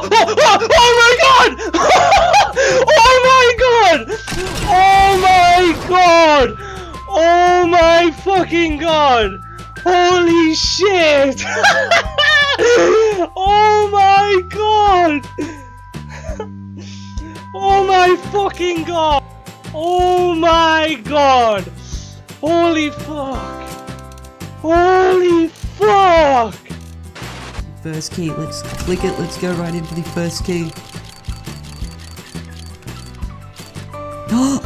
Oh my god! Oh my god! Oh my god! Oh my fucking god! Holy shit! Oh my god! Oh my fucking god! Oh my god! Holy fuck! Holy fuck! First key, let's click it, let's go right into the first key.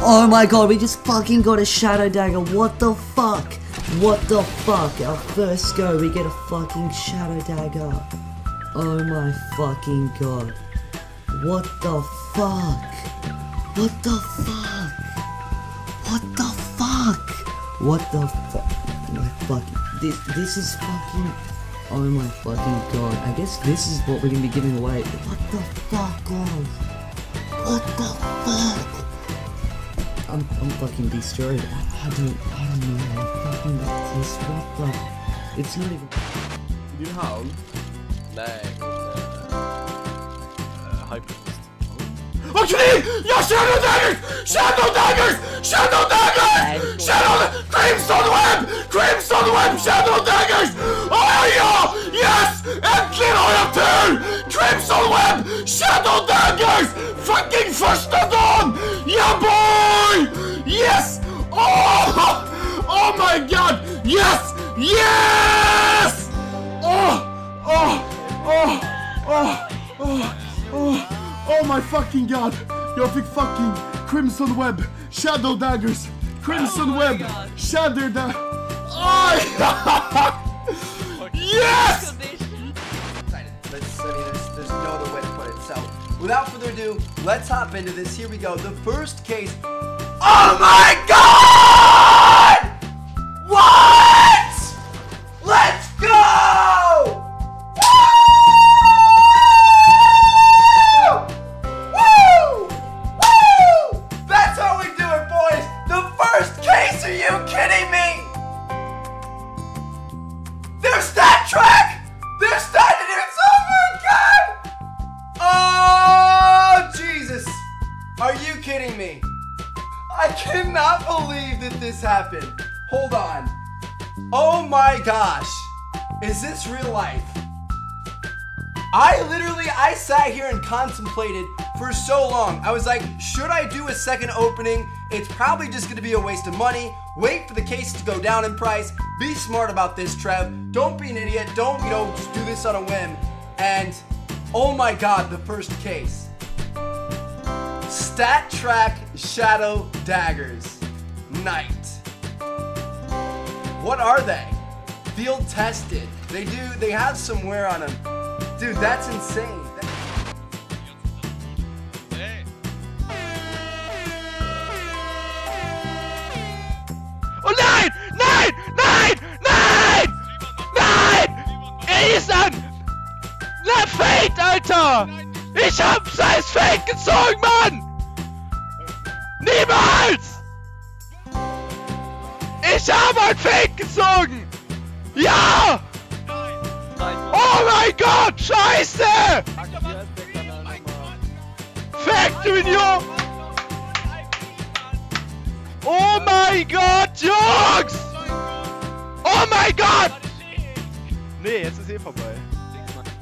Oh my god, we just fucking got a shadow dagger, what the fuck? What the fuck? Our first go, we get a fucking shadow dagger. Oh my fucking god. What the fuck? What the fuck? What the fuck? What the fuck? My fucking... This is fucking... Oh my fucking god. I guess this is what we're gonna be giving away. What the fuck, guys? What the fuck? I'm fucking destroyed. I don't know how fucking this. What the... It's not even... Din hand? Nej. Hyperfist. Okej! Jag shadow daggers! Shadow daggers! Shadow daggers! Shadow... Crimson web! Crimson web! Shadow daggers! Oh ja! Yes! Äntligen har jag tur! Crimson web! Shadow daggers! Fucking första dagen! Yeah boy! Yes! Oh! Oh my god! Yes! Yes! Oh! Oh! Oh! Oh! Oh! Oh! Oh my fucking god! Jag fick fucking Crimson Web, Shadow Daggers, Crimson Web, Shadow Daggers. Oh! Yes! There's no other way to put it. So, without further ado, let's hop into this. Here we go. The first case. Oh my god! What? Let's go! Are you kidding me? Their stat track! Their stat and it's oh my god! Oh Jesus! Are you kidding me? I cannot believe that this happened. Hold on. Oh my gosh. Is this real life? I sat here and contemplated for so long. I was like, should I do a second opening? It's probably just gonna be a waste of money. Wait for the case to go down in price. Be smart about this, Trev. Don't be an idiot. Don't, just do this on a whim. And, oh my god, the first case. Stat Track Shadow Daggers. Night. What are they? Field tested. They have some wear on them. Dude, that's insane. Oh nein! Nein! Nein! Nein! Nein! Ethan! Na, Fate, Alter! Ich hab scheiß Fate gezogen, Mann! Niemals! Ich hab ein Fate gezogen! Ja! Oh mein Gott! Scheiße! Fake Junior! Oh mein Gott, Jungs! Oh mein Gott! Nee, jetzt ist eh vorbei.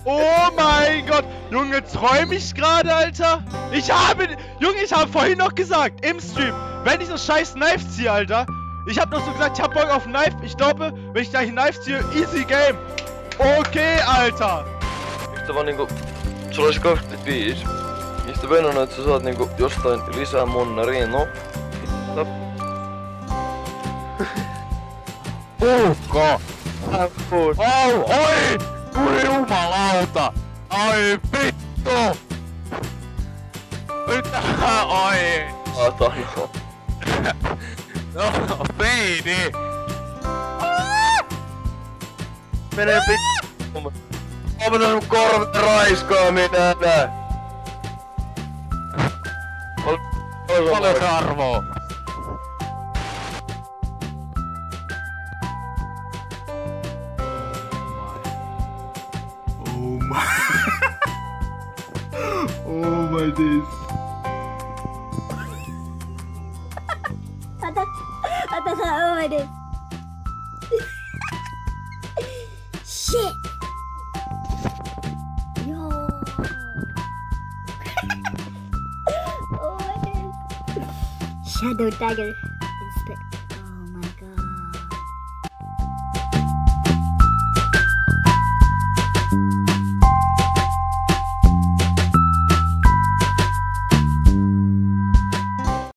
Oh mein Gott! Junge, träum ich gerade, Alter? Junge, ich habe vorhin noch gesagt, im Stream, wenn ich das scheiß Knife ziehe, Alter. Ich habe noch so gesagt, ich hab Bock auf Knife. Ich glaube, wenn ich gleich ein Knife ziehe, easy game. Okay, Alter. Mistä vaan niinku, sulla olisi 25. Mistä venona, että sä saat niinku jostain lisää monnariin, no? Puhko! Oi! Tuli jumalauta! Ai vittu! Oi! Satana. No, Feidi! Mene vittu! Opeta sun korvat raiskaaminen! Paljon se arvoo! my days. Oh my days. Shit. Yo. Oh my days. Shadow dagger.